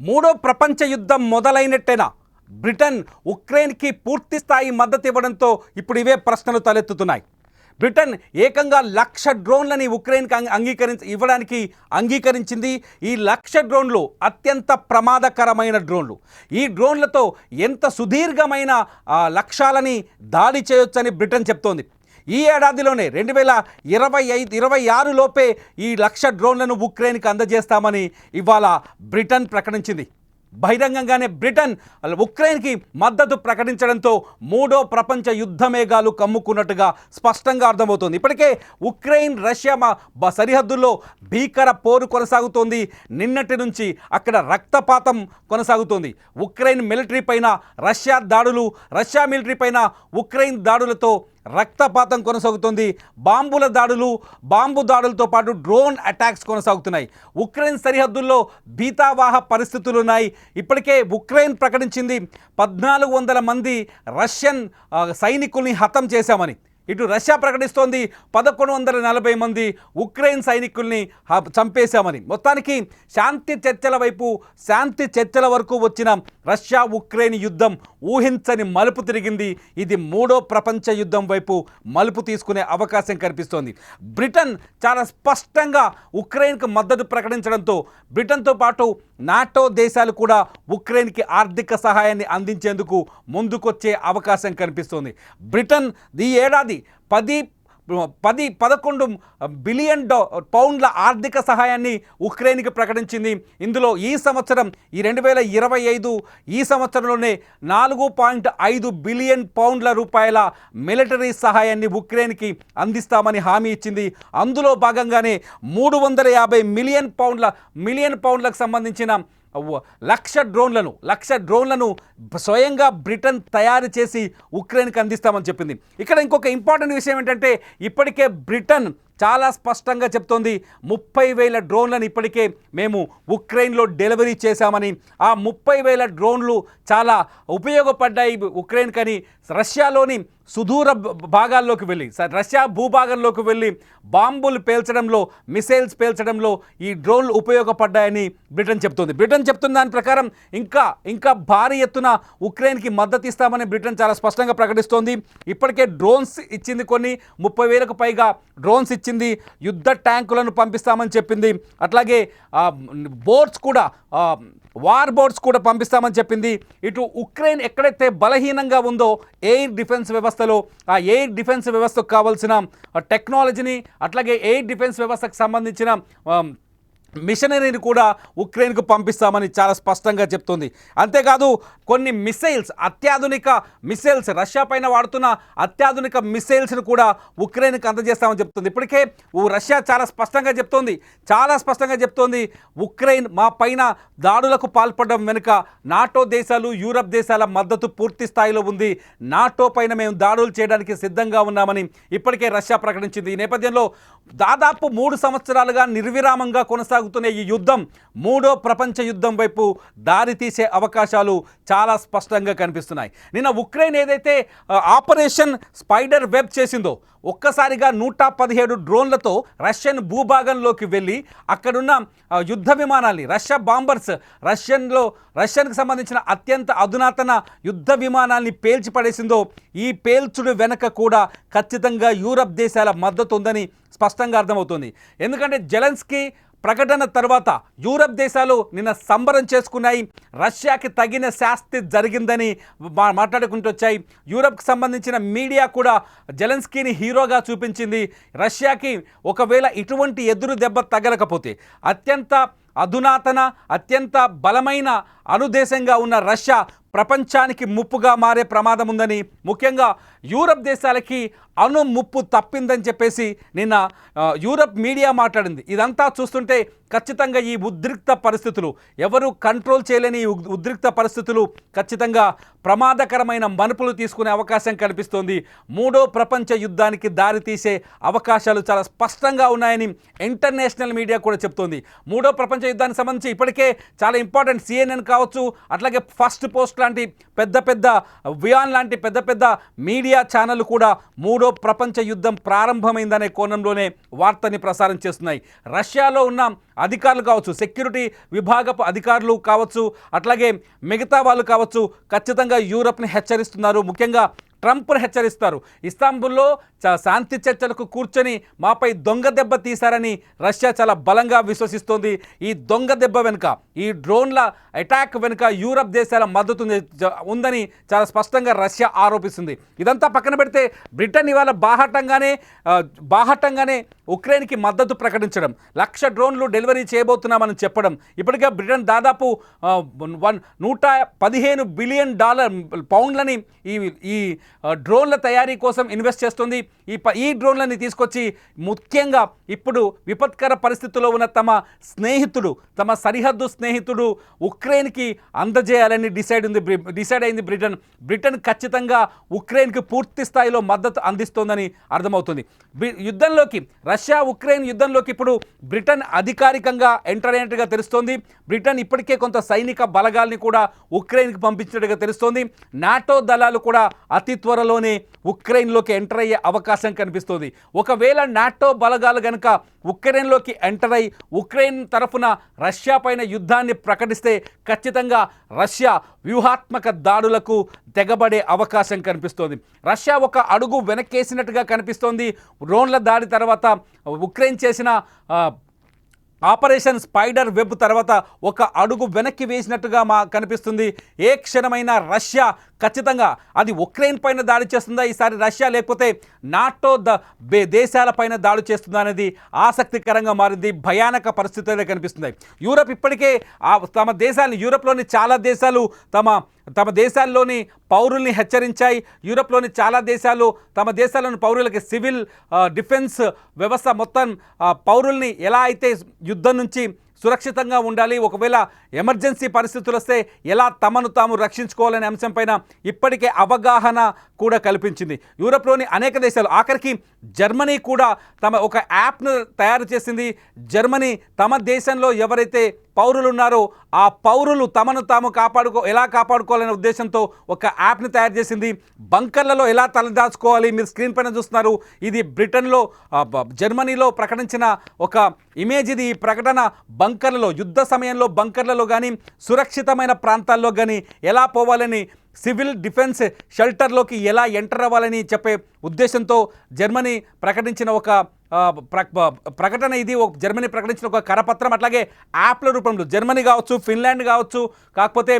మూడో ప్రపంచ యుద్ధం మొదలైనట్టేనా? బ్రిటన్ ఉక్రెయిన్కి పూర్తి స్థాయి మద్దతు ఇవ్వడంతో ఇప్పుడు ఇవే ప్రశ్నలు తలెత్తుతున్నాయి. బ్రిటన్ ఏకంగా 1,00,000 డ్రోన్లని ఉక్రెయిన్కి ఇవ్వడానికి అంగీకరించింది. ఈ 1,00,000 డ్రోన్లు అత్యంత ప్రమాదకరమైన డ్రోన్లు. ఈ డ్రోన్లతో ఎంత సుదీర్ఘమైన లక్ష్యాలని దాడి చేయొచ్చని బ్రిటన్ చెప్తోంది. ఈ ఏడాదిలోనే 2026 లోపే ఈ 1,00,000 డ్రోన్లను ఉక్రెయిన్కి అందజేస్తామని ఇవాళ బ్రిటన్ ప్రకటించింది. బహిరంగంగానే బ్రిటన్ ఉక్రెయిన్కి మద్దతు ప్రకటించడంతో మూడో ప్రపంచ యుద్ధ మేఘాలు కమ్ముకున్నట్టుగా స్పష్టంగా అర్థమవుతోంది. ఇప్పటికే ఉక్రెయిన్ రష్యా సరిహద్దుల్లో భీకర పోరు కొనసాగుతోంది. నిన్నటి నుంచి అక్కడ రక్తపాతం కొనసాగుతోంది. ఉక్రెయిన్ మిలిటరీ పైన రష్యా దాడులు, రష్యా మిలిటరీ పైన ఉక్రెయిన్ దాడులతో రక్తపాతం కొనసాగుతుంది. బాంబు దాడులతో పాటు డ్రోన్ అటాక్స్ కొనసాగుతున్నాయి. ఉక్రెయిన్ సరిహద్దుల్లో భీతావాహ పరిస్థితులున్నాయి. ఇప్పటికే ఉక్రెయిన్ ప్రకటించింది 1,400 మంది రష్యన్ సైనికుల్ని హతం చేశామని. ఇటు రష్యా ప్రకటిస్తోంది 1,140 మంది ఉక్రెయిన్ సైనికుల్ని చంపేశామని. మొత్తానికి శాంతి చర్చల వరకు వచ్చిన రష్యా ఉక్రెయిన్ యుద్ధం ఊహించని మలుపు తిరిగింది. ఇది మూడో ప్రపంచ యుద్ధం వైపు మలుపు తీసుకునే అవకాశం కనిపిస్తోంది. బ్రిటన్ చాలా స్పష్టంగా ఉక్రెయిన్కు మద్దతు ప్రకటించడంతో బ్రిటన్తో పాటు నాటో దేశాలు కూడా ఉక్రెయిన్కి ఆర్థిక సహాయాన్ని అందించేందుకు ముందుకొచ్చే అవకాశం కనిపిస్తోంది. బ్రిటన్ ఈ ఏడాది 11 బిలియన్ పౌండ్ల ఆర్థిక సహాయాన్ని ఉక్రెయిన్కి ప్రకటించింది. ఇందులో ఈ సంవత్సరం 2025 ఈ సంవత్సరంలోనే 4.5 బిలియన్ పౌండ్ల రూపాయల మిలిటరీ సహాయాన్ని ఉక్రెయిన్కి అందిస్తామని హామీ ఇచ్చింది. అందులో భాగంగానే 350 మిలియన్ పౌండ్లకు సంబంధించిన 1,00,000 డ్రోన్లను స్వయంగా బ్రిటన్ తయారు చేసి ఉక్రెయిన్కి అందిస్తామని చెప్పింది. ఇక్కడ ఇంకొక ఇంపార్టెంట్ విషయం ఏంటంటే ఇప్పటికే బ్రిటన్ చాలా స్పష్టంగా చెప్తోంది 30,000 డ్రోన్లను ఇప్పటికే మేము ఉక్రెయిన్లో డెలివరీ చేశామని. ఆ 30,000 డ్రోన్లు చాలా ఉపయోగపడ్డాయి ఉక్రెయిన్ కానీ రష్యాలోని సుదూర భాగాల్లోకి వెళ్ళి రష్యా భూభాగంలోకి వెళ్ళి బాంబులు పేల్చడంలో, మిసైల్స్ పేల్చడంలో ఈ డ్రోన్లు ఉపయోగపడ్డాయని బ్రిటన్ చెప్తోంది. బ్రిటన్ చెప్తున్న దాని ప్రకారం ఇంకా భారీ ఎత్తున ఉక్రెయిన్కి మద్దతు ఇస్తామని బ్రిటన్ చాలా స్పష్టంగా ప్రకటిస్తోంది. ఇప్పటికే డ్రోన్స్ ఇచ్చింది, కొన్ని 30,000కు పైగా డ్రోన్స్ ఇచ్చింది. యుద్ధ ట్యాంకులను పంపిస్తామని చెప్పింది. అట్లాగే వార్ బోట్స్ కూడా పంపిస్తామని చెప్పింది. ఇటు ఉక్రెయిన్ ఎక్కడైతే బలహీనంగా ఉందో ఎయిర్ డిఫెన్స్ వ్యవస్థలో ఆ ఎయిర్ డిఫెన్స్ వ్యవస్థకు కావాల్సిన టెక్నాలజీని, అట్లాగే ఎయిర్ డిఫెన్స్ వ్యవస్థకు సంబంధించిన మిషనరీని కూడా ఉక్రెయిన్కు పంపిస్తామని చాలా స్పష్టంగా చెప్తుంది. అంతేకాదు కొన్ని అత్యాధునిక మిసైల్స్, రష్యా పైన వాడుతున్న అత్యాధునిక మిసైల్స్ను కూడా ఉక్రెయిన్కి అందజేస్తామని చెప్తుంది. ఇప్పటికే రష్యా చాలా స్పష్టంగా చెప్తోంది ఉక్రెయిన్ మా పైన దాడులకు పాల్పడడం వెనుక నాటో దేశాలు, యూరప్ దేశాల మద్దతు పూర్తి స్థాయిలో ఉంది. నాటో పైన మేము దాడులు చేయడానికి సిద్ధంగా ఉన్నామని ఇప్పటికే రష్యా ప్రకటించింది. ఈ నేపథ్యంలో దాదాపు 3 సంవత్సరాలుగా నిర్విరామంగా కొనసాగుతున్న ఈ యుద్ధం మూడో ప్రపంచ యుద్ధం వైపు దారితీసే అవకాశాలు చాలా స్పష్టంగా కనిపిస్తున్నాయి. నిన్న ఉక్రెయిన్ ఏదైతే ఆపరేషన్ స్పైడర్ వెబ్ చేసిందో ఒక్కసారిగా 117 డ్రోన్లతో రష్యన్ భూభాగంలోకి వెళ్ళి అక్కడున్న యుద్ధ విమానాల్ని, రష్యా బాంబర్స్, రష్యన్కి సంబంధించిన అత్యంత అధునాతన యుద్ధ విమానాల్ని పేల్చి పడేసిందో ఈ పేల్చుడు వెనక కూడా ఖచ్చితంగా యూరప్ దేశాల మద్దతు ఉందని స్పష్టంగా అర్థమవుతుంది. ఎందుకంటే జెలెన్స్కీ ప్రకటన తర్వాత యూరప్ దేశాలు నిన్న సంబరం చేసుకున్నాయి. రష్యాకి తగిన శాస్తి జరిగిందని మాట్లాడుకుంటూ వచ్చాయి. యూరప్కి సంబంధించిన మీడియా కూడా జెలెన్స్కీని హీరోగా చూపించింది. రష్యాకి ఒకవేళ ఇటువంటి ఎదురు దెబ్బ తగలకపోతే అత్యంత బలమైన అణుదేశంగా ఉన్న రష్యా ప్రపంచానికి ముప్పుగా మారే ప్రమాదం ఉందని, ముఖ్యంగా యూరప్ దేశాలకి ముప్పు తప్పిందని చెప్పేసి నిన్న యూరప్ మీడియా మాట్లాడింది. ఇదంతా చూస్తుంటే ఖచ్చితంగా ఈ ఉద్రిక్త పరిస్థితులు, ఎవరు కంట్రోల్ చేయలేని ఉద్రిక్త పరిస్థితులు ఖచ్చితంగా ప్రమాదకరమైన మలుపులు తీసుకునే అవకాశం కనిపిస్తోంది. మూడో ప్రపంచ యుద్ధానికి దారితీసే అవకాశాలు చాలా స్పష్టంగా ఉన్నాయని ఇంటర్నేషనల్ మీడియా కూడా చెప్తోంది. మూడో ప్రపంచ యుద్ధానికి సంబంధించి ఇప్పటికే చాలా ఇంపార్టెంట్ CNN కావచ్చు, అట్లాగే ఫస్ట్ పోస్ట్ లాంటి పెద్ద వియాన్ లాంటి పెద్ద మీడియా ఛానళ్ళు కూడా మూడో మూడో ప్రపంచ యుద్ధం ప్రారంభమైందనే కోణంలోనే వార్తని ప్రసారం చేస్తున్నాయి. రష్యాలో ఉన్న అధికారులు కావచ్చు, సెక్యూరిటీ విభాగపు అధికారులు కావచ్చు, అట్లాగే మిగతా వాళ్ళు కావచ్చు, ఖచ్చితంగా యూరప్ని హెచ్చరిస్తున్నారు. ముఖ్యంగా ట్రంప్ను హెచ్చరిస్తారు. ఇస్తాంబుల్లో శాంతి చర్చలకు కూర్చొని మాపై దొంగ దెబ్బ తీశారని రష్యా చాలా బలంగా విశ్వసిస్తోంది. ఈ దొంగ దెబ్బ వెనుక, ఈ డ్రోన్ల అటాక్ వెనుక యూరప్ దేశాల మద్దతు ఉందని చాలా స్పష్టంగా రష్యా ఆరోపిస్తుంది. ఇదంతా పక్కన పెడితే బ్రిటన్ ఇవాళ బాహటంగానే ఉక్రెయిన్కి మద్దతు ప్రకటించడం, 1,00,000 డ్రోన్లు డెలివరీ చేయబోతున్నామని చెప్పడం, ఇప్పటికే బ్రిటన్ దాదాపు $115 బిలియన్ పౌండ్లని ఈ డ్రోన్ల తయారీ కోసం ఇన్వెస్ట్ చేస్తుంది. ఈ డ్రోన్లని తీసుకొచ్చి ముఖ్యంగా ఇప్పుడు విపత్కర పరిస్థితుల్లో ఉన్న తమ సరిహద్దు స్నేహితుడు ఉక్రెయిన్కి అందజేయాలని డిసైడ్ అయింది బ్రిటన్ ఖచ్చితంగా ఉక్రెయిన్కి పూర్తి స్థాయిలో మద్దతు అందిస్తోందని అర్థమవుతుంది. రష్యా ఉక్రెయిన్ యుద్ధంలోకి ఇప్పుడు బ్రిటన్ అధికారికంగా ఎంటర్ అయినట్టుగా తెలుస్తోంది. బ్రిటన్ ఇప్పటికే కొంత సైనిక బలగాల్ని కూడా ఉక్రెయిన్కి పంపించినట్టుగా తెలుస్తోంది. నాటో దళాలు కూడా అతి త్వరలోనే ఉక్రెయిన్లోకి ఎంటర్ అయ్యే అవకాశం కనిపిస్తోంది. ఒకవేళ నాటో బలగాలు కనుక ఉక్రెయిన్లోకి ఎంటర్ అయి ఉక్రెయిన్ తరఫున రష్యా పైన యుద్ధాన్ని ప్రకటిస్తే ఖచ్చితంగా రష్యా వ్యూహాత్మక దాడులకు తెగబడే అవకాశం కనిపిస్తోంది. రష్యా ఒక అడుగు వెనక్కేసినట్టుగా కనిపిస్తోంది. డ్రోన్ల దాడి తర్వాత ఉక్రెయిన్ చేసిన ఆపరేషన్ స్పైడర్ వెబ్ తర్వాత ఒక అడుగు వెనక్కి వేసినట్టుగా కనిపిస్తుంది. ఏ క్షణమైనా రష్యా ఖచ్చితంగా అది ఉక్రెయిన్ పైన దాడి చేస్తుందా ఈసారి రష్యా, లేకపోతే నాటో దేశాలపైన దాడి చేస్తుందా అనేది ఆసక్తికరంగా మారింది. భయానక పరిస్థితులే కనిపిస్తున్నాయి. యూరప్ ఇప్పటికే యూరప్లోని చాలా దేశాలు తమ దేశాల్లోని పౌరుల్ని హెచ్చరించాయి. యూరప్లోని చాలా దేశాలు తమ దేశాల్లోని పౌరులకి సివిల్ డిఫెన్స్ వ్యవస్థ మొత్తం పౌరుల్ని ఎలా అయితే యుద్ధం నుంచి సురక్షితంగా ఉండాలి, ఒకవేళ ఎమర్జెన్సీ పరిస్థితులు వస్తే ఎలా తమను తాము రక్షించుకోవాలనే అంశంపైన ఇప్పటికే అవగాహన కూడా కల్పించింది. యూరప్లోని అనేక దేశాలు, ఆఖరికి జర్మనీ కూడా ఒక యాప్ను తయారు చేసింది. జర్మనీ తమ దేశంలో ఎవరైతే పౌరులు ఉన్నారో ఆ పౌరులు తమను తాము ఎలా కాపాడుకోవాలనే ఉద్దేశంతో ఒక యాప్ని తయారు చేసింది. బంకర్లలో ఎలా తలదాచుకోవాలి, మీరు స్క్రీన్ పైన చూస్తున్నారు. ఇది జర్మనీలో ప్రకటించిన ఒక ఇమేజ్. ఇది ఈ ప్రకటన బంకర్లలో, యుద్ధ సమయంలో బంకర్లలో కానీ సురక్షితమైన ప్రాంతాల్లో కానీ ఎలా పోవాలని, సివిల్ డిఫెన్స్ షెల్టర్లోకి ఎలా ఎంటర్ అవ్వాలని చెప్పే ఉద్దేశంతో జర్మనీ ప్రకటించిన ఒక ప్రకటన ఇది. జర్మనీ ప్రకటించిన ఒక కరపత్రం. అట్లాగే యాప్ల రూపంలో జర్మనీ కావచ్చు, ఫిన్లాండ్ కావచ్చు, కాకపోతే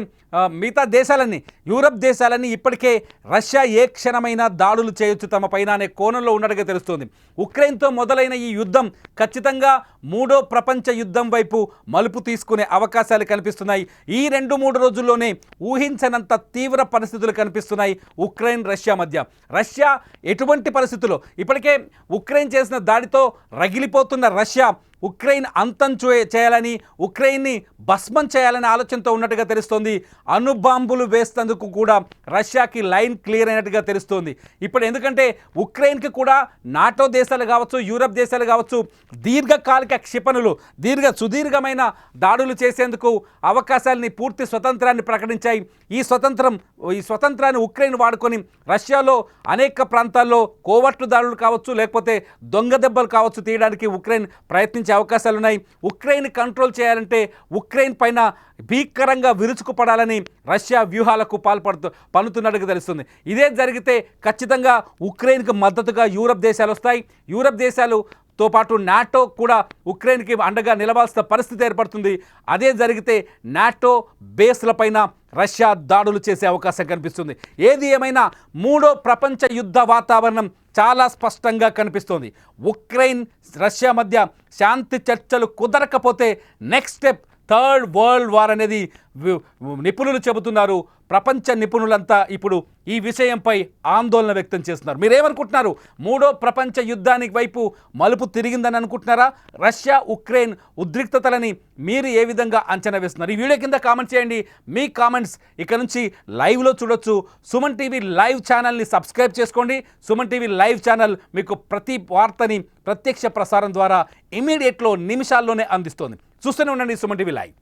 మిగతా దేశాలన్నీ, యూరప్ దేశాలన్నీ ఇప్పటికే రష్యా ఏ క్షణమైనా దాడులు చేయొచ్చు తమ పైన అనే కోణంలో ఉన్నట్టుగా తెలుస్తోంది. ఉక్రెయిన్తో మొదలైన ఈ యుద్ధం ఖచ్చితంగా మూడో ప్రపంచ యుద్ధం వైపు మలుపు తీసుకునే అవకాశాలు కనిపిస్తున్నాయి. ఈ 2-3 రోజుల్లోనే ఊహించనంత తీవ్ర పరిస్థితులు కనిపిస్తున్నాయి ఉక్రెయిన్ రష్యా మధ్య. రష్యా ఎటువంటి పరిస్థితుల్లో ఇప్పటికే ఉక్రెయిన్ చేసిన దాడితో రగిలిపోతున్న రష్యా ఉక్రెయిన్ అంతం చేయాలని, ఉక్రెయిన్ని భస్మం చేయాలనే ఆలోచనతో ఉన్నట్టుగా తెలుస్తోంది. అణుబాంబులు వేస్తేందుకు కూడా రష్యాకి లైన్ క్లియర్ అయినట్టుగా తెలుస్తోంది. ఇప్పుడు ఎందుకంటే ఉక్రెయిన్కి కూడా నాటో దేశాలు కావచ్చు, యూరప్ దేశాలు కావచ్చు, దీర్ఘకాలిక క్షిపణులు, సుదీర్ఘమైన దాడులు చేసేందుకు అవకాశాలని, పూర్తి స్వతంత్రాన్ని ప్రకటించాయి. ఈ స్వతంత్రాన్ని ఉక్రెయిన్ వాడుకొని రష్యాలో అనేక ప్రాంతాల్లో కోవర్టు దాడులు కావచ్చు, లేకపోతే దొంగ దెబ్బలు కావచ్చు తీయడానికి ఉక్రెయిన్ ప్రయత్నించే అవకాశాలున్నాయి. ఉక్రెయిన్ కంట్రోల్ చేయాలంటే ఉక్రెయిన్ పైన భీకరంగా విరుచుకుపడాలని రష్యా వ్యూహాలకు పన్నుతున్నట్టుగా తెలుస్తుంది. ఇదే జరిగితే ఖచ్చితంగా ఉక్రెయిన్కి మద్దతుగా యూరప్ దేశాలు వస్తాయి. యూరప్ దేశాలతో పాటు నాటో కూడా ఉక్రెయిన్కి అండగా నిలవాల్సిన పరిస్థితి ఏర్పడుతుంది. అదే జరిగితే నాటో బేస్లపైన రష్యా దాడులు చేసే అవకాశం కనిపిస్తుంది. ఏది ఏమైనా మూడో ప్రపంచ యుద్ధ వాతావరణం చాలా స్పష్టంగా కనిపిస్తోంది. ఉక్రెయిన్ రష్యా మధ్య శాంతి చర్చలు కుదరకపోతే next step third world war అనేది నిపుణులు చెబుతున్నారు. ప్రపంచ నిపుణులంతా ఇప్పుడు ఈ విషయంపై ఆందోళన వ్యక్తం చేస్తున్నారు. మీరేమనుకుంటున్నారు? మూడో ప్రపంచ యుద్ధానికి వైపు మలుపు తిరిగిందని అనుకుంటున్నారా? రష్యా ఉక్రెయిన్ ఉద్రిక్తతలని మీరు ఏ విధంగా అంచనా వేస్తున్నారు? ఈ వీడియో కింద కామెంట్ చేయండి. మీ కామెంట్స్ ఇక నుంచి లైవ్లో చూడొచ్చు. సుమన్ టీవీ లైవ్ ఛానల్ని సబ్స్క్రైబ్ చేసుకోండి. సుమన్ టీవీ లైవ్ ఛానల్ మీకు ప్రతి వార్తని ప్రత్యక్ష ప్రసారం ద్వారా ఇమీడియట్లో నిమిషాల్లోనే అందిస్తోంది. చూస్తూనే ఉండండి సుమన్ టీవీ లైవ్.